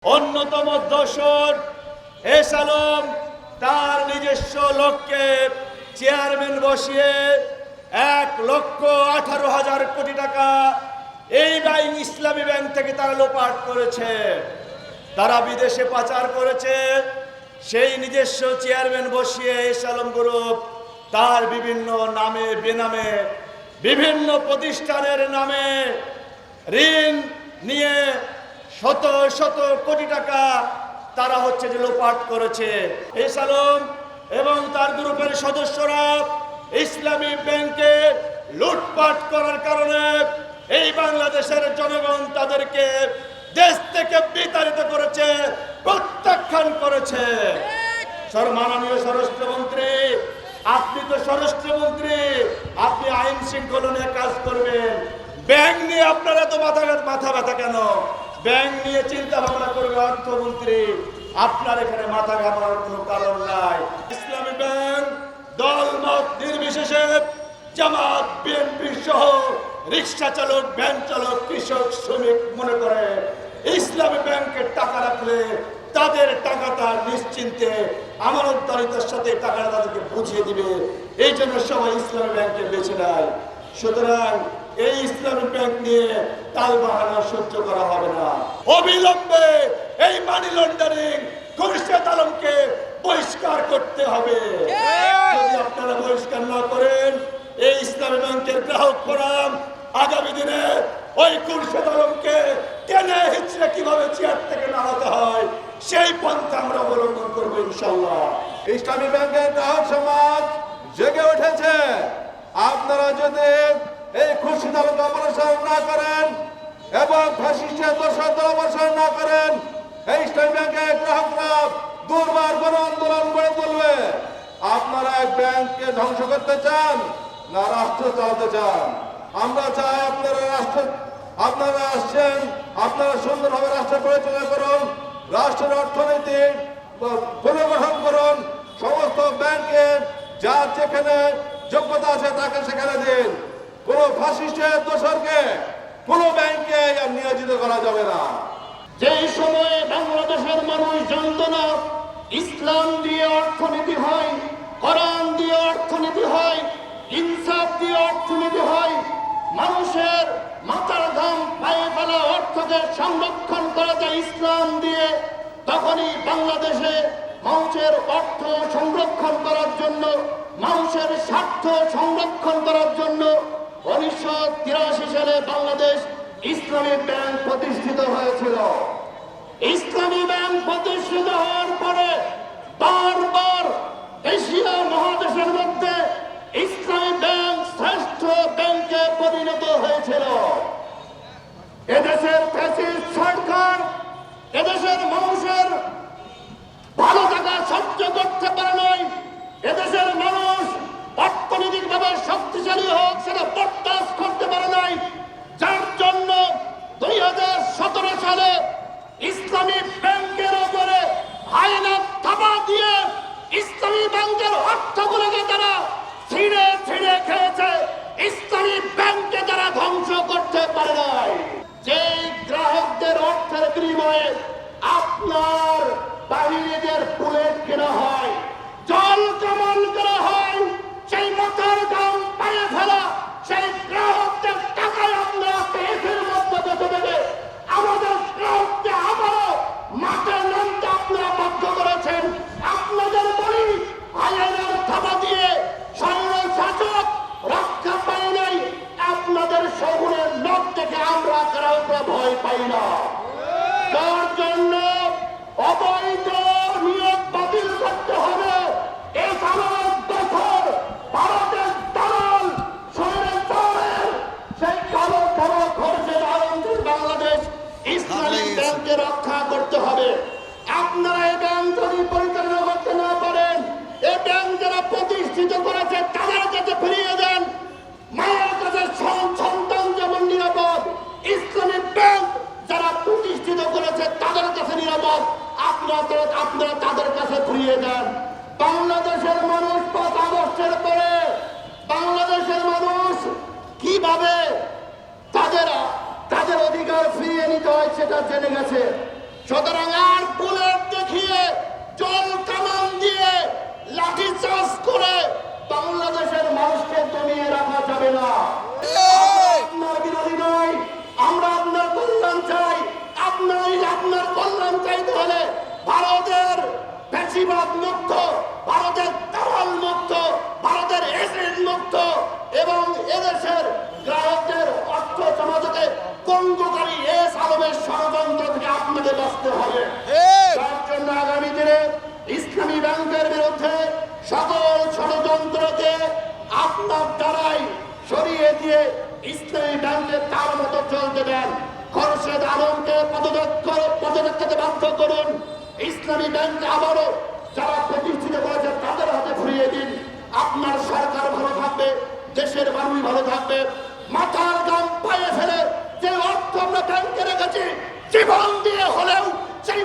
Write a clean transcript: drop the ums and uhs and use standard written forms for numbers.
অন্যতম দোসর এস আলম তার নিজস্ব লোককে চেয়ারম্যান বসিয়ে 1,18,000 কোটি টাকা এই ব্যাংক ইসলামী ব্যাংক থেকে তারা লোপাট করেছে, তারা বিদেশে পাচার করেছে। সেই নিজস্ব চেয়ারম্যান বসিয়ে এস আলম গ্রুপ তার বিভিন্ন নামে বেনামে বিভিন্ন প্রতিষ্ঠানের নামে ঋণ নিয়ে শত শত কোটি টাকা তারা হচ্ছে যে লোপাট করেছে। এস আলম এবং তার গ্রুপের সদস্যরা ইসলামী ব্যাংকে লুটপাট করার কারণে এই বাংলাদেশের জনগণ তাদেরকে দেশ থেকে বিতাড়িত করেছে, প্রত্যাখ্যান করেছে। মাননীয় স্বরাষ্ট্রমন্ত্রী, আপনি তো স্বরাষ্ট্রমন্ত্রী, আপনি আইন শৃঙ্খলা নিয়ে কাজ করবেন, ব্যাংক নিয়ে আপনার এত মাথা ব্যথা কেন? ব্যাংক নিয়ে চিন্তা ভাবনা করবে অর্থমন্ত্রী, আপনার এখানে মাথা ঘামানোর কোনো কারণ নাই। ইসলামী ব্যাংক দল মত নির্বিশেষে জামাত বিএনপি সহ রিক্সা চালক, ভ্যান চালক, কৃষক, শ্রমিক মনে করে ইসলামী ব্যাংকের টাকা রাখলে তাদের টাকাটা নিশ্চিন্তে আমানতদারিতার সাথে টাকাটা তাদেরকে বুঝিয়ে দিবে, এই জন্য সবাই ইসলামী ব্যাংকে বেছে নেয়। সুতরাং এই ইসলামী ব্যাংক নিয়ে তাল বাহানা সহ্য করা হবে না। অবিলম্বে এই মানি লন্ডারিং খুরশেদ আলমকে বহিষ্কার করতে হবে। যদি আপনারা বহিষ্কার না করেন, এই ইসলামী ব্যাংকের গ্রাহক ফোরাম আগামী দিনে ওই খুরশেদ আলমকে টেনে হিচড়ে কিভাবে চেয়ার থেকে নামাতে হয় সেই পন্থা আমরা অবলম্বন করবো ইনশাল্লাহ। ইসলামী ব্যাংকের গ্রাহক সমাজ জেগে উঠেছে। আপনারা যদি এই খুরশেদ আলমকে অপসারণ না করেন এবং ফ্যাসিস্টের দোষর অপসারণ না করেন, এই ইসলামী ব্যাংকের গ্রাহকরা দুর্বার গণ আন্দোলন গড়ে তুলবে। আপনারা এক ব্যাংককে ধ্বংস করতে চান না রাষ্ট্র চালাতে চান? আমরা চাই আপনারা আসছেন, আপনারা সুন্দরভাবে রাষ্ট্র পরিচালনা করুন, রাষ্ট্রের অর্থনীতি পুনর্গঠন করুন, সমস্ত ব্যাংকের যার যেখানে যোগ্যতা আছে তাকে সেখানে দিন। কোন ফ্যাসিস্টের দোসরকে কোন ব্যাংকে নিয়োজিত করা যাবে না। যেই সময়ে বাংলাদেশের মানুষ জানত না ইসলাম দিয়ে অর্থনীতি হয়, কোরআন দিয়ে অর্থনীতি হয়, ইনসাফ দিয়ে অর্থনীতি হয়, মানুষের মাথার ঘাম পায়ে ফেলা অর্থকে সংরক্ষণ করা যায় ইসলাম দিয়ে, তখনই বাংলাদেশে মানুষের অর্থ সংরক্ষণ করার জন্য, মানুষের স্বার্থ সংরক্ষণ করার জন্য 1983 সালে বাংলাদেশ ইসলামী ব্যাংক প্রতিষ্ঠিত হয়েছিল। ইসলামী ব্যাংক প্রতিষ্ঠিত হওয়ার পরে বারবার এশিয়া মহাদেশের মধ্যে ইসলামী ব্যাংক শ্রেষ্ঠ ব্যাংকে পরিণত হয়েছিল। এদেশের ফ্যাসিস্ট সরকার এদেশের মানুষের ভালো থাকা সহ্য করতে পারে নাই, এদেশের মানুষ অর্থনৈতিকভাবে শক্তিশালী হোক সেটা বরদাস্ত করতে পারে নাই, যার জন্য 2017 সালে ইসলামী ব্যাংকের উপরে আইনা থাবা দিয়ে ইসলামী ব্যাংকের অর্থগুলোকে তারা ছিঁড়ে ছিঁড়ে খেয়েছে, ইসলামী ব্যাংকে তারা ধ্বংস করতে পারে নাই। যে গ্রাহকদের অর্থের বিনিময়ে আপনার বাহিনীদের বুলেট কেনা হয়, জল কামান করা হয়, সেই মাথার দাম পায়ে ফেলা সেই গ্রাহকদের টাকায় আমরা পেটের মধ্যে বেঁচে দেবে আমাদের গ্রাহককে আবারও মাঠে নামতে আপনারা বাধ্য করেছেন। আপনাদের বলি আইনের থাবা দিয়ে স্বৈর শাসক রক্ষা পাই নাই, আপনাদের শহুরের লোক থেকে আমরা কারোকে ভয় পাই না। তার জন্য অবৈধ নিয়োগ বাতিল করতে হবে। এই সাধারণ দখল ভারতের দালাল স্বৈরাচারের সেই কালো কালো খরচের আলমদের বাংলাদেশ ইসলামী ব্যাংকে রক্ষা করতে হবে। আপনারা এই ব্যাংক যদি পরিচালনা করতে না পারেন, এই ব্যাংক যারা প্রতিষ্ঠিত করেছে তাদের কাছে ফিরিয়ে দেন। মায়ের কাছে সন্তান যেমন নিরাপদ, ইসলামী ব্যাংক যারা প্রতিষ্ঠিত করেছে তাদের কাছে নিরাপদ, আপনারা তাদের কাছে ফিরিয়ে দেন। বাংলাদেশের মানুষ 5 আগস্টের পরে বাংলাদেশের মানুষ কিভাবে তাদের অধিকার ফিরিয়ে নিতে হয় সেটা জেনে গেছে। সুতরাং আর বুলেট দেখিয়ে জল কামান দিয়ে লাঠি চার্জ করে বাংলাদেশের মানুষকে দমিয়ে রাখা যাবে না। আপনার বিরোধী নয়, আমরা আপনার কল্যাণ চাই। আপনার কল্যাণ চাইতে হলে ভারতের ফ্যাসিবাদ মুক্ত, ভারতের দালাল মুক্ত, ভারতের এজেন্ট মুক্ত এবং এদেশের গ্রাহকদের অর্থ সমাজকে পঙ্গুকারী এস আলমের ষড়যন্ত্র থেকে আপনাদের বাঁচতে হবে। তার জন্য আগামী দিনে ইসলামী ব্যাংকের বিরুদ্ধে সকল ষড়যন্ত্রকে আপনার দ্বারাই সরিয়ে দিয়ে ইসলামী ব্যাংকে তার মতো চলতে দেন। খোরশেদ আলমকে পদত্যাগে বাধ্য করুন। ইসলামী ব্যাংকে আবারও যারা প্রতিষ্ঠিত করেছে তাদের হাতে ফিরিয়ে দিন। আপনার সরকার ভালো থাকবে, দেশের মানুষ ভালো থাকবে। মাথার গাম পায়ে ফেলে যে অর্থ আমরা ব্যাংকে রেখেছি, জীবন দিয়ে হলেও সেই